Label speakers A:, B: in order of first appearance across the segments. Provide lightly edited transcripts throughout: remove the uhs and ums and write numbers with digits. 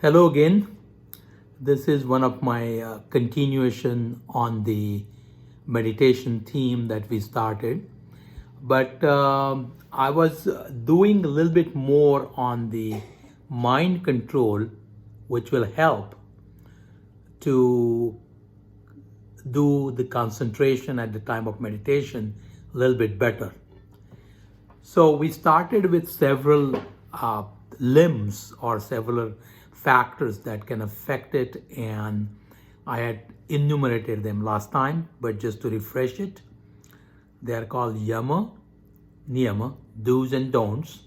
A: Hello again. This is one of my continuation on the meditation theme that we started. But I was doing a little bit more on the mind control, which will help to do the concentration at the time of meditation a little bit better. So we started with several limbs or several factors that can affect it, and I had enumerated them last time, but just to refresh it, they are called Yama, Niyama, do's and don'ts,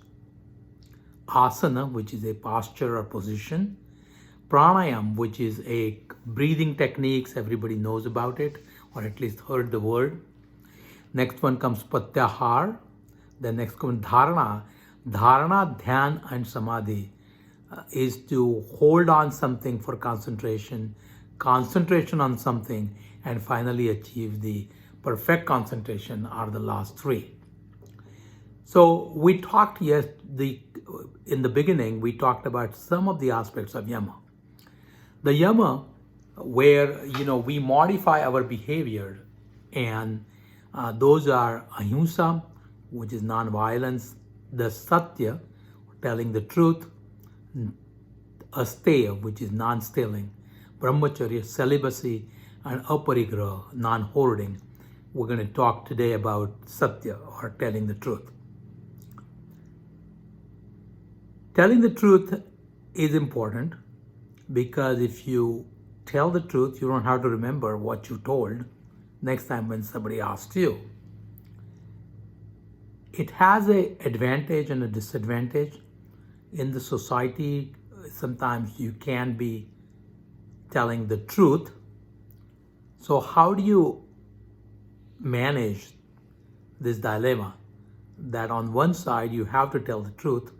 A: asana, which is a posture or position, pranayam, which is a breathing techniques, everybody knows about it, or at least heard the word. Next one comes Pratyahar. The next comes Dharana. Dharana, Dhyan, and Samadhi is to hold on something for concentration, concentration on something, and finally achieve the perfect concentration are the last three. So we talked in the beginning, we talked about some of the aspects of Yama. The Yama, where we modify our behavior, and those are ahimsa, which is non-violence, the satya, telling the truth, asteya, which is non-stealing, brahmacharya, celibacy, and aparigraha, non-hoarding. We're going to talk today about satya, or telling the truth. Telling the truth is important because if you tell the truth, you don't have to remember what you told next time when somebody asks you. It has an advantage and a disadvantage. In the society, sometimes you can be telling the truth. So how do you manage this dilemma that on one side you have to tell the truth,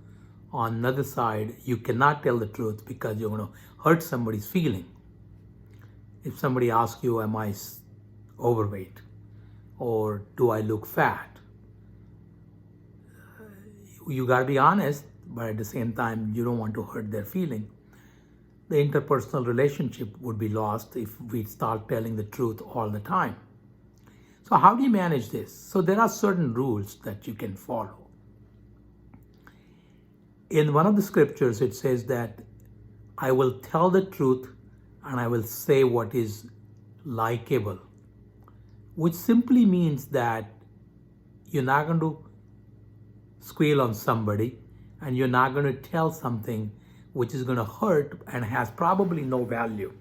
A: on another side you cannot tell the truth because you're going to hurt somebody's feeling? If somebody asks you, am I overweight or do I look fat? You got to be honest, but at the same time, you don't want to hurt their feeling. The interpersonal relationship would be lost if we start telling the truth all the time. So how do you manage this? So there are certain rules that you can follow. In one of the scriptures, it says that I will tell the truth and I will say what is likable, which simply means that you're not going to squeal on somebody and you're not going to tell something which is going to hurt and has probably no value.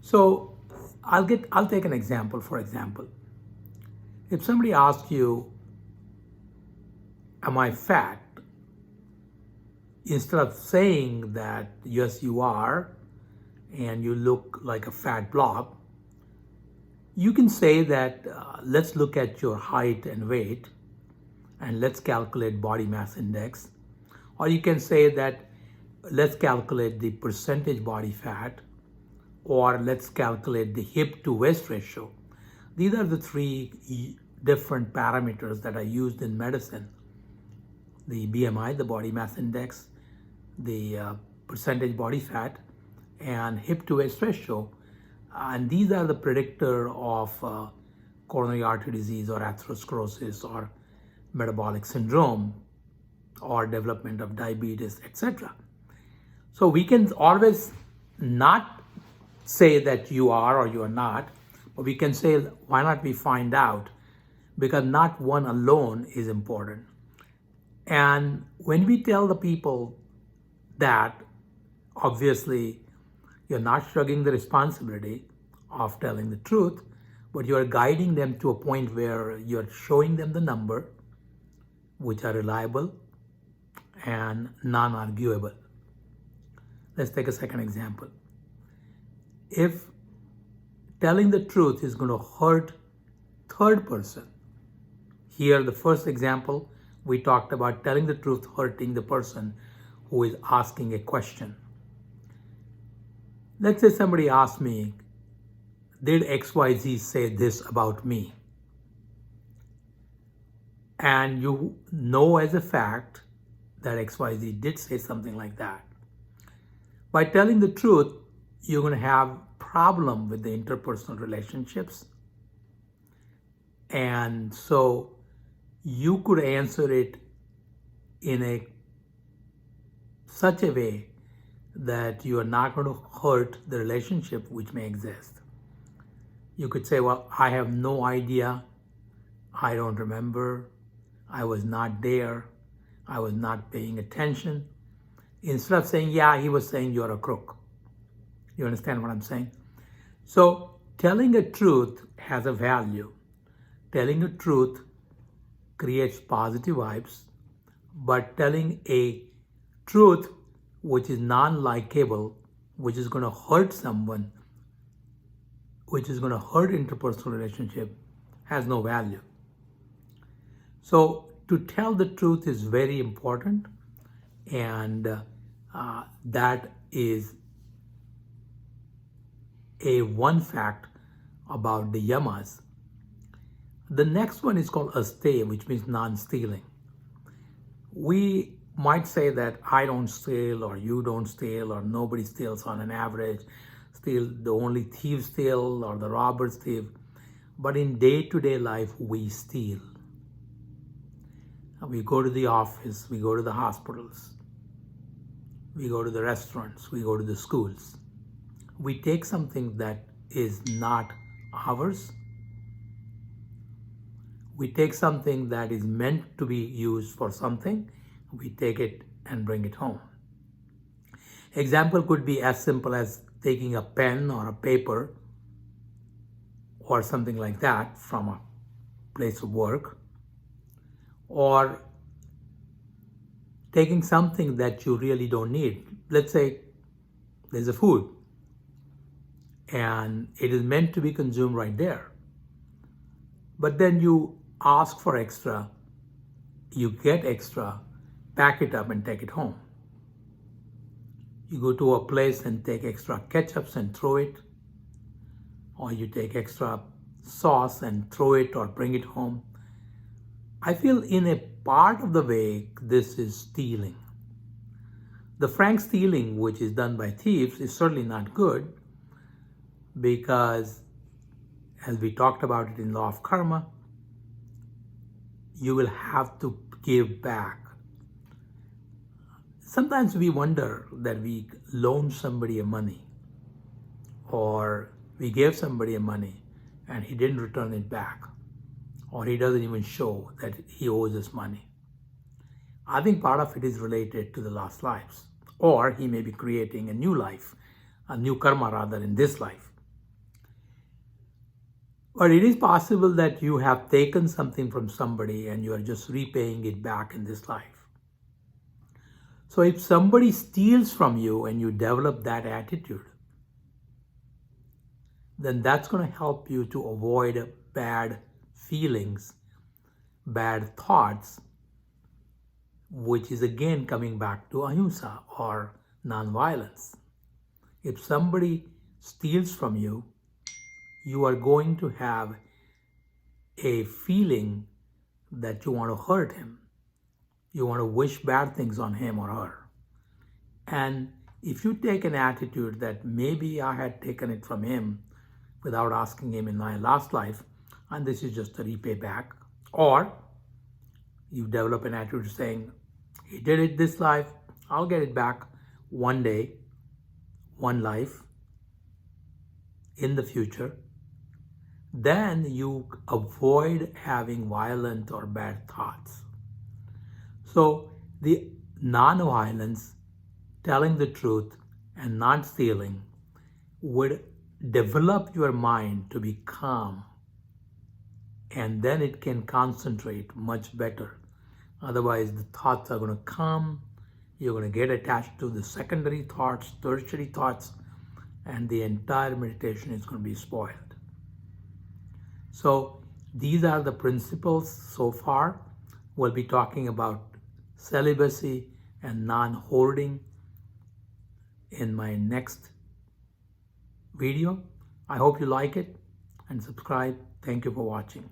A: So I'll take an example. For example, if somebody asks you, am I fat? Instead of saying that, yes, you are, and you look like a fat blob, you can say that, let's look at your height and weight, and let's calculate body mass index. Or you can say that, let's calculate the percentage body fat, or let's calculate the hip to waist ratio. These are the three different parameters that are used in medicine. The BMI, the body mass index, the percentage body fat, and hip to waist ratio. And these are the predictor of coronary artery disease or atherosclerosis or metabolic syndrome or development of diabetes, etc. So we can always not say that you are or you are not, but we can say, why not we find out? Because not one alone is important. And when we tell the people that, obviously, you're not shrugging the responsibility of telling the truth, but you're guiding them to a point where you're showing them the number, which are reliable and non-arguable. Let's take a second example. If telling the truth is going to hurt third person, here the first example, we talked about telling the truth hurting the person who is asking a question. Let's say somebody asks me, did XYZ say this about me? And you know as a fact that XYZ did say something like that. By telling the truth, you're going to have problem with the interpersonal relationships. And so you could answer it in such a way that you are not going to hurt the relationship which may exist. You could say, well, I have no idea. I don't remember. I was not there. I was not paying attention. Instead of saying, yeah, he was saying you're a crook. You understand what I'm saying? So telling a truth has a value. Telling a truth creates positive vibes, but telling a truth which is non-likable, which is going to hurt someone, which is going to hurt interpersonal relationship, has no value. So to tell the truth is very important, and that is a one fact about the yamas. The next one is called astay, which means non-stealing. We might say that I don't steal, or you don't steal, or nobody steals on an average. Steal, the only thieves steal, or the robbers steal. But in day-to-day life, we steal. We go to the office, we go to the hospitals, we go to the restaurants, we go to the schools. We take something that is not ours. We take something that is meant to be used for something, we take it and bring it home. Example could be as simple as taking a pen or a paper or something like that from a place of work, or taking something that you really don't need. Let's say there's a food and it is meant to be consumed right there. But then you ask for extra, you get extra, pack it up and take it home. You go to a place and take extra ketchups and throw it, or you take extra sauce and throw it or bring it home. I feel in a part of the way this is stealing. The frank stealing, which is done by thieves, is certainly not good, because as we talked about it in law of karma, you will have to give back. Sometimes we wonder that we loaned somebody money, or we gave somebody money and he didn't return it back, or he doesn't even show that he owes us money. I think part of it is related to the lost lives, or he may be creating a new life, a new karma rather, in this life. But it is possible that you have taken something from somebody and you are just repaying it back in this life. So if somebody steals from you and you develop that attitude, then that's going to help you to avoid bad feelings, bad thoughts, which is again coming back to ahimsa or nonviolence. If somebody steals from you, you are going to have a feeling that you want to hurt him. You want to wish bad things on him or her. And if you take an attitude that maybe I had taken it from him without asking him in my last life, and this is just a repay back, or you develop an attitude saying, he did it this life, I'll get it back one day, one life, in the future, then you avoid having violent or bad thoughts. So the non-violence, telling the truth, and not stealing would develop your mind to be calm, and then it can concentrate much better. Otherwise, the thoughts are going to come, you're going to get attached to the secondary thoughts, tertiary thoughts, and the entire meditation is going to be spoiled. So these are the principles so far. We'll be talking about celibacy and non-hoarding in my next video. I hope you like it and subscribe. Thank you for watching.